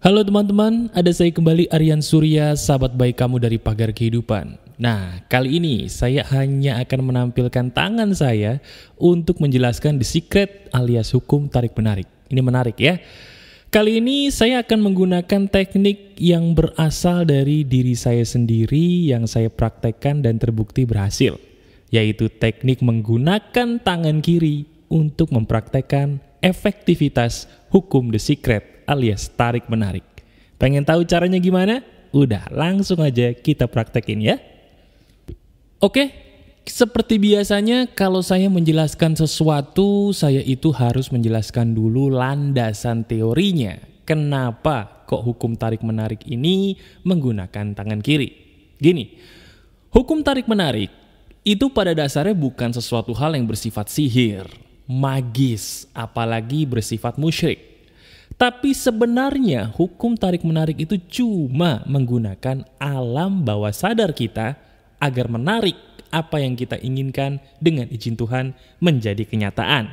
Halo teman-teman, ada saya kembali Aryan Surya, sahabat baik kamu dari Pagar Kehidupan. Nah, kali ini saya hanya akan menampilkan tangan saya untuk menjelaskan The Secret alias hukum tarik-menarik. Ini menarik ya. Kali ini saya akan menggunakan teknik yang berasal dari diri saya sendiri yang saya praktekkan dan terbukti berhasil, yaitu teknik menggunakan tangan kiri untuk mempraktekkan efektivitas hukum The Secret alias tarik-menarik. Pengen tahu caranya gimana? Udah, langsung aja kita praktekin ya. Oke, seperti biasanya kalau saya menjelaskan sesuatu, saya itu harus menjelaskan dulu landasan teorinya. Kenapa kok hukum tarik-menarik ini menggunakan tangan kiri? Gini, hukum tarik-menarik itu pada dasarnya bukan sesuatu hal yang bersifat sihir, magis, apalagi bersifat musyrik. Tapi sebenarnya hukum tarik-menarik itu cuma menggunakan alam bawah sadar kita agar menarik apa yang kita inginkan dengan izin Tuhan menjadi kenyataan.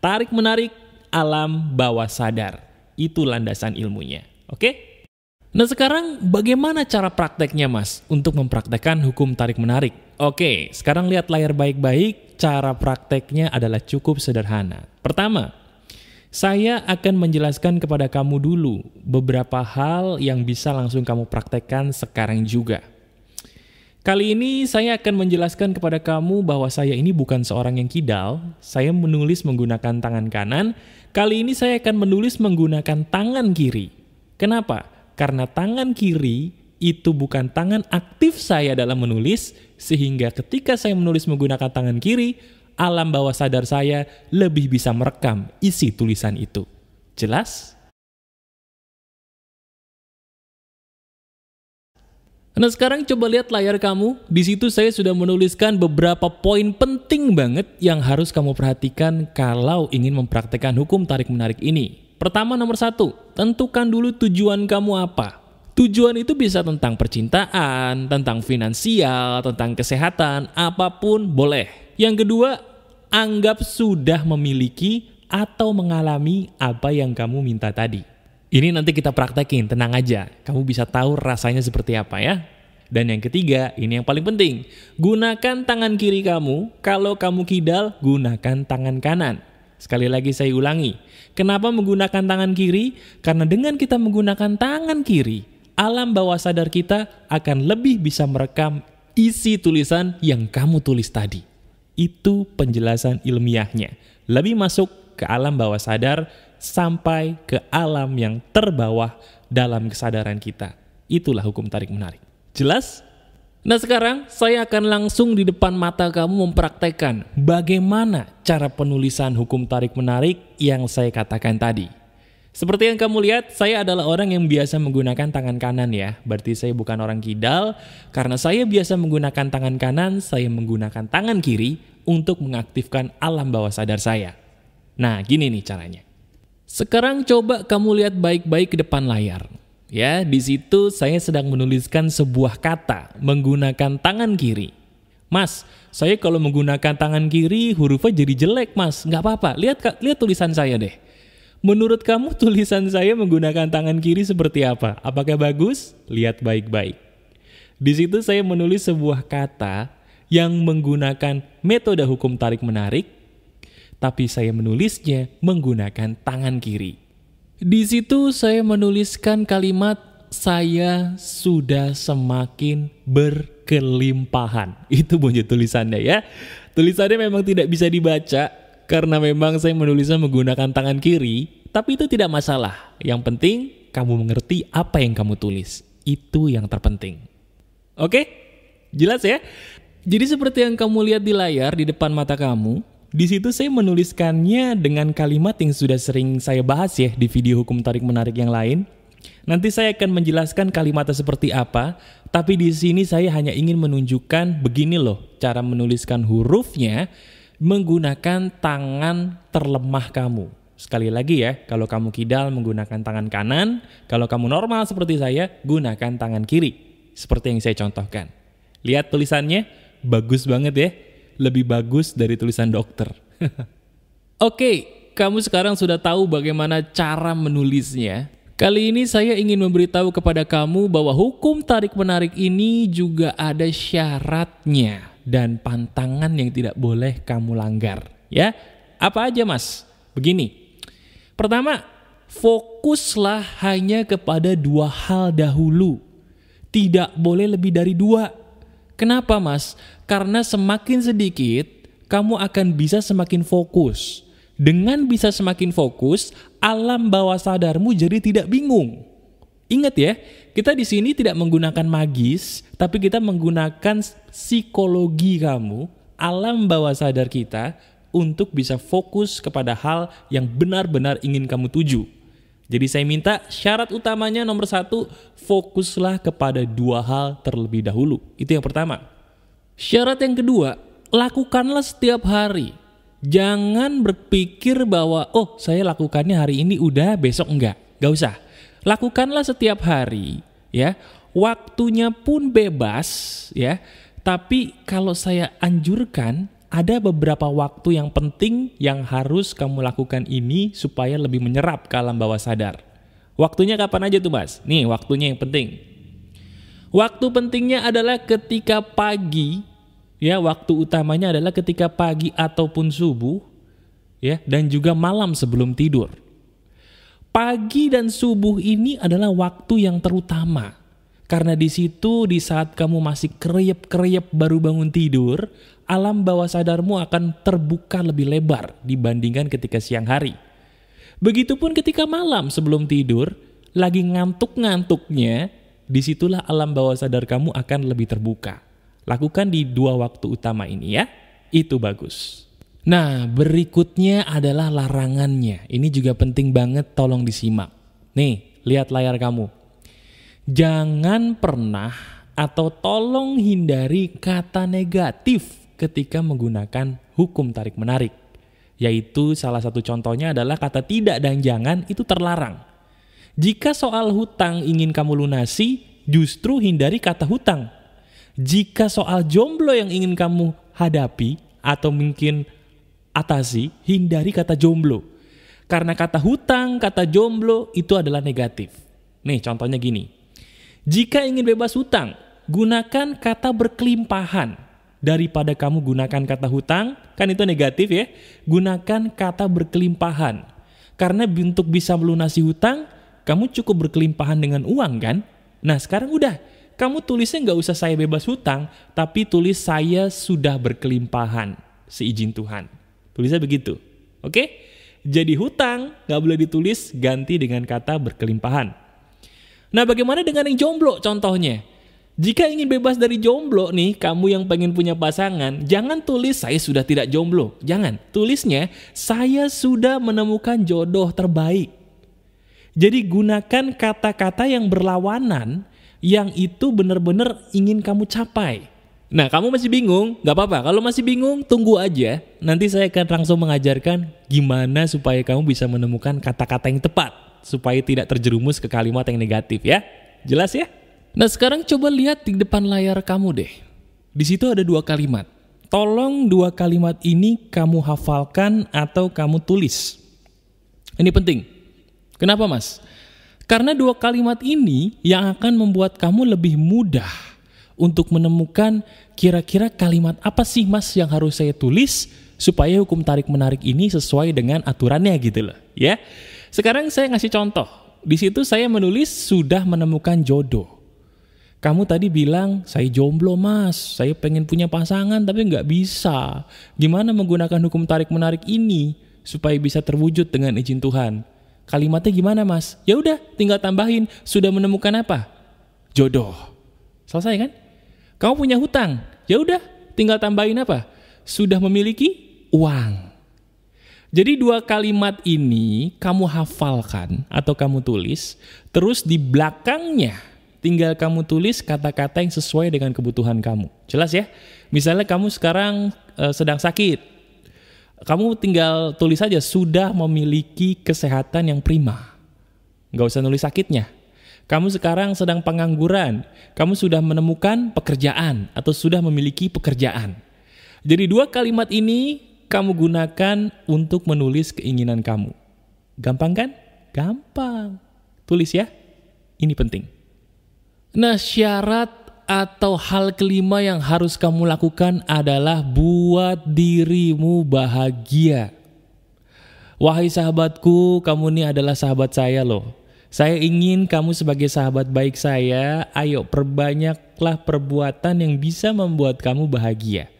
Tarik-menarik alam bawah sadar, itu landasan ilmunya. Oke? Nah sekarang bagaimana cara prakteknya mas untuk mempraktekkan hukum tarik-menarik? Oke, sekarang lihat layar baik-baik, cara prakteknya adalah cukup sederhana. Pertama, saya akan menjelaskan kepada kamu dulu beberapa hal yang bisa langsung kamu praktekkan sekarang juga. Kali ini saya akan menjelaskan kepada kamu bahwa saya ini bukan seorang yang kidal. Saya menulis menggunakan tangan kanan. Kali ini saya akan menulis menggunakan tangan kiri. Kenapa? Karena tangan kiri itu bukan tangan aktif saya dalam menulis, sehingga ketika saya menulis menggunakan tangan kiri, alam bawah sadar saya lebih bisa merekam isi tulisan itu. Jelas? Nah sekarang coba lihat layar kamu. Di situ saya sudah menuliskan beberapa poin penting banget yang harus kamu perhatikan kalau ingin mempraktekkan hukum tarik-menarik ini. Pertama, nomor 1, tentukan dulu tujuan kamu apa. Tujuan itu bisa tentang percintaan, tentang finansial, tentang kesehatan, apapun boleh. Yang kedua, anggap sudah memiliki atau mengalami apa yang kamu minta tadi. Ini nanti kita praktekin, tenang aja. Kamu bisa tahu rasanya seperti apa ya. Dan yang ketiga, ini yang paling penting. Gunakan tangan kiri kamu, kalau kamu kidal, gunakan tangan kanan. Sekali lagi saya ulangi. Kenapa menggunakan tangan kiri? Karena dengan kita menggunakan tangan kiri, alam bawah sadar kita akan lebih bisa merekam isi tulisan yang kamu tulis tadi. Itu penjelasan ilmiahnya. Lebih masuk ke alam bawah sadar sampai ke alam yang terbawah dalam kesadaran kita. Itulah hukum tarik-menarik. Jelas? Nah sekarang saya akan langsung di depan mata kamu mempraktekkan bagaimana cara penulisan hukum tarik-menarik yang saya katakan tadi. Seperti yang kamu lihat, saya adalah orang yang biasa menggunakan tangan kanan ya. Berarti saya bukan orang kidal. Karena saya biasa menggunakan tangan kanan, saya menggunakan tangan kiri untuk mengaktifkan alam bawah sadar saya. Nah, gini nih caranya. Sekarang coba kamu lihat baik-baik ke depan layar. Ya, di situ saya sedang menuliskan sebuah kata menggunakan tangan kiri. Mas, saya kalau menggunakan tangan kiri hurufnya jadi jelek mas. Nggak apa-apa, lihat tulisan saya deh. Menurut kamu tulisan saya menggunakan tangan kiri seperti apa? Apakah bagus? Lihat baik-baik. Di situ saya menulis sebuah kata yang menggunakan metode hukum tarik-menarik, tapi saya menulisnya menggunakan tangan kiri. Di situ saya menuliskan kalimat saya sudah semakin berkelimpahan. Itu bunyi tulisannya ya. Tulisannya memang tidak bisa dibaca, karena memang saya menulisnya menggunakan tangan kiri, tapi itu tidak masalah. Yang penting kamu mengerti apa yang kamu tulis. Itu yang terpenting. Oke? Jelas ya? Jadi seperti yang kamu lihat di layar di depan mata kamu, di situ saya menuliskannya dengan kalimat yang sudah sering saya bahas ya di video hukum tarik-menarik yang lain. Nanti saya akan menjelaskan kalimatnya seperti apa, tapi di sini saya hanya ingin menunjukkan begini loh cara menuliskan hurufnya menggunakan tangan terlemah kamu. Sekali lagi ya, kalau kamu kidal menggunakan tangan kanan, kalau kamu normal seperti saya, gunakan tangan kiri. Seperti yang saya contohkan. Lihat tulisannya, bagus banget ya. Lebih bagus dari tulisan dokter. Oke, kamu sekarang sudah tahu bagaimana cara menulisnya. Kali ini saya ingin memberitahu kepada kamu bahwa hukum tarik-menarik ini juga ada syaratnya dan pantangan yang tidak boleh kamu langgar. Ya, apa aja mas? Begini, pertama, fokuslah hanya kepada 2 hal dahulu. Tidak boleh lebih dari 2. Kenapa mas? Karena semakin sedikit, kamu akan bisa semakin fokus. Dengan bisa semakin fokus, alam bawah sadarmu jadi tidak bingung. Ingat ya, kita di sini tidak menggunakan magis, tapi kita menggunakan psikologi kamu, alam bawah sadar kita, untuk bisa fokus kepada hal yang benar-benar ingin kamu tuju. Jadi saya minta syarat utamanya nomor 1, fokuslah kepada 2 hal terlebih dahulu. Itu yang pertama. Syarat yang kedua, lakukanlah setiap hari. Jangan berpikir bahwa, oh saya lakukannya hari ini udah, besok enggak. Gak usah. Lakukanlah setiap hari, ya. Waktunya pun bebas, ya. Tapi kalau saya anjurkan, ada beberapa waktu yang penting yang harus kamu lakukan ini supaya lebih menyerap ke alam bawah sadar. Waktunya kapan aja tuh mas? Nih waktunya yang penting. Waktu pentingnya adalah ketika pagi, ya, waktu utamanya adalah ketika pagi ataupun subuh, ya, dan juga malam sebelum tidur. Pagi dan subuh ini adalah waktu yang terutama. Karena di situ, di saat kamu masih kreyep-kreyep baru bangun tidur, alam bawah sadarmu akan terbuka lebih lebar dibandingkan ketika siang hari. Begitupun ketika malam sebelum tidur, lagi ngantuk-ngantuknya, disitulah alam bawah sadar kamu akan lebih terbuka. Lakukan di 2 waktu utama ini ya, itu bagus. Nah, berikutnya adalah larangannya. Ini juga penting banget, tolong disimak. Nih, lihat layar kamu. Jangan pernah atau tolong hindari kata negatif ketika menggunakan hukum tarik-menarik. Yaitu salah satu contohnya adalah kata tidak dan jangan, itu terlarang. Jika soal hutang ingin kamu lunasi, justru hindari kata hutang. Jika soal jomblo yang ingin kamu hadapi atau mungkin atasi, hindari kata jomblo. Karena kata hutang, kata jomblo itu adalah negatif. Nih contohnya gini. Jika ingin bebas hutang, gunakan kata berkelimpahan. Daripada kamu gunakan kata hutang, kan itu negatif ya. Gunakan kata berkelimpahan. Karena untuk bisa melunasi hutang, kamu cukup berkelimpahan dengan uang kan? Nah sekarang udah. Kamu tulisnya nggak usah saya bebas hutang, tapi tulis saya sudah berkelimpahan, seizin Tuhan. Tulisnya begitu, oke? Jadi hutang nggak boleh ditulis, ganti dengan kata berkelimpahan. Nah bagaimana dengan yang jomblo contohnya? Jika ingin bebas dari jomblo nih, kamu yang pengen punya pasangan, jangan tulis saya sudah tidak jomblo. Jangan, tulisnya saya sudah menemukan jodoh terbaik. Jadi gunakan kata-kata yang berlawanan, yang itu benar-benar ingin kamu capai. Nah, kamu masih bingung? Gak apa-apa. Kalau masih bingung, tunggu aja. Nanti saya akan langsung mengajarkan gimana supaya kamu bisa menemukan kata-kata yang tepat. Supaya tidak terjerumus ke kalimat yang negatif ya. Jelas ya? Nah, sekarang coba lihat di depan layar kamu deh. Di situ ada 2 kalimat. Tolong 2 kalimat ini kamu hafalkan atau kamu tulis. Ini penting. Kenapa mas? Karena 2 kalimat ini yang akan membuat kamu lebih mudah untuk menemukan kira-kira kalimat apa sih mas yang harus saya tulis supaya hukum tarik-menarik ini sesuai dengan aturannya gitu loh. Ya. Sekarang saya ngasih contoh. Di situ saya menulis sudah menemukan jodoh. Kamu tadi bilang saya jomblo mas, saya pengen punya pasangan tapi nggak bisa. Gimana menggunakan hukum tarik-menarik ini supaya bisa terwujud dengan izin Tuhan? Kalimatnya gimana mas? Ya udah, tinggal tambahin. Sudah menemukan apa? Jodoh. Selesai kan? Kamu punya hutang. Ya udah, tinggal tambahin apa? Sudah memiliki uang. Jadi 2 kalimat ini kamu hafalkan atau kamu tulis. Terus di belakangnya tinggal kamu tulis kata-kata yang sesuai dengan kebutuhan kamu. Jelas ya? Misalnya kamu sekarang sedang sakit. Kamu tinggal tulis saja sudah memiliki kesehatan yang prima. Nggak usah nulis sakitnya. Kamu sekarang sedang pengangguran. Kamu sudah menemukan pekerjaan atau sudah memiliki pekerjaan. Jadi 2 kalimat ini kamu gunakan untuk menulis keinginan kamu. Gampang kan? Gampang. Tulis ya, ini penting. Nah, syarat atau hal kelima yang harus kamu lakukan adalah buat dirimu bahagia. Wahai sahabatku, kamu ini adalah sahabat saya loh. Saya ingin kamu sebagai sahabat baik saya, ayo perbanyaklah perbuatan yang bisa membuat kamu bahagia.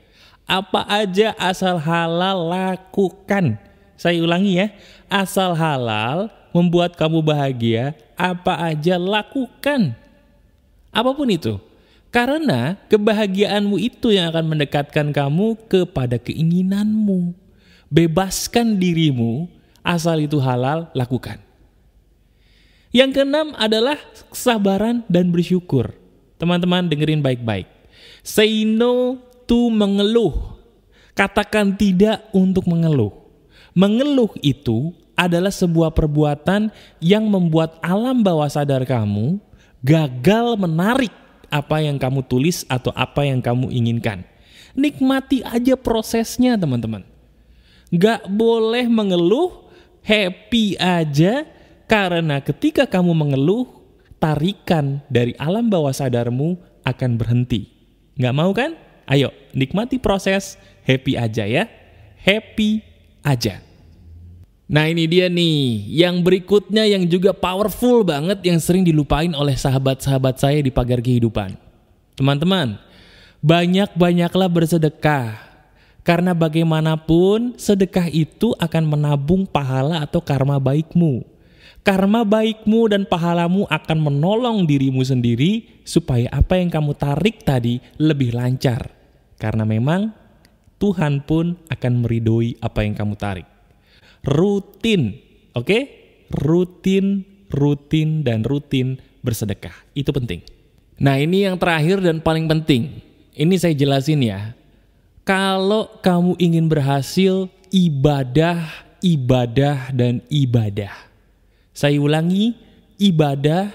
Apa aja asal halal lakukan. Saya ulangi ya, asal halal membuat kamu bahagia, apa aja lakukan. Apapun itu. Karena kebahagiaanmu itu yang akan mendekatkan kamu kepada keinginanmu. Bebaskan dirimu, asal itu halal, lakukan. Yang keenam adalah kesabaran dan bersyukur. Teman-teman dengerin baik-baik. Say no to mengeluh. Katakan tidak untuk mengeluh. Mengeluh itu adalah sebuah perbuatan yang membuat alam bawah sadar kamu gagal menarik apa yang kamu tulis atau apa yang kamu inginkan. Nikmati aja prosesnya teman-teman. Gak boleh mengeluh, happy aja. Karena ketika kamu mengeluh, tarikan dari alam bawah sadarmu akan berhenti. Gak mau kan? Ayo, nikmati proses, happy aja ya. Happy aja. Nah ini dia nih, yang berikutnya yang juga powerful banget yang sering dilupain oleh sahabat-sahabat saya di pagar kehidupan. Teman-teman, banyak-banyaklah bersedekah. Karena bagaimanapun sedekah itu akan menabung pahala atau karma baikmu. Karma baikmu dan pahalamu akan menolong dirimu sendiri supaya apa yang kamu tarik tadi lebih lancar. Karena memang Tuhan pun akan meridhoi apa yang kamu tarik. Rutin, oke? Rutin bersedekah. Itu penting. Nah ini yang terakhir dan paling penting. Ini saya jelasin ya. Kalau kamu ingin berhasil, ibadah. Saya ulangi, ibadah.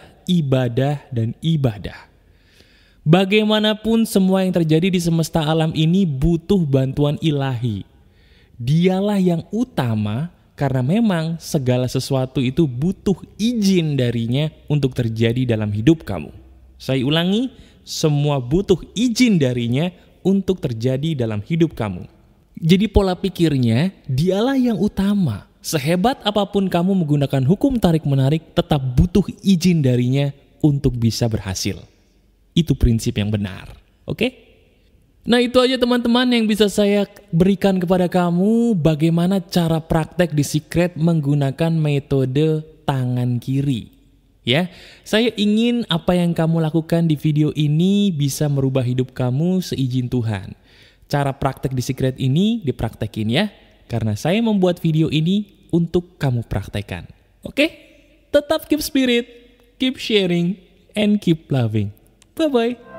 Bagaimanapun semua yang terjadi di semesta alam ini butuh bantuan ilahi. Dialah yang utama karena memang segala sesuatu itu butuh izin darinya untuk terjadi dalam hidup kamu. Saya ulangi, semua butuh izin darinya untuk terjadi dalam hidup kamu. Jadi pola pikirnya, dialah yang utama. Sehebat apapun kamu menggunakan hukum tarik-menarik, tetap butuh izin darinya untuk bisa berhasil. Itu prinsip yang benar. Oke? Nah itu aja teman-teman yang bisa saya berikan kepada kamu. Bagaimana cara praktek di Secret menggunakan metode tangan kiri. Ya, saya ingin apa yang kamu lakukan di video ini bisa merubah hidup kamu seizin Tuhan. Cara praktek di Secret ini dipraktekin ya. Karena saya membuat video ini untuk kamu praktekkan. Oke? Tetap keep spirit, keep sharing, and keep loving. Bye-bye.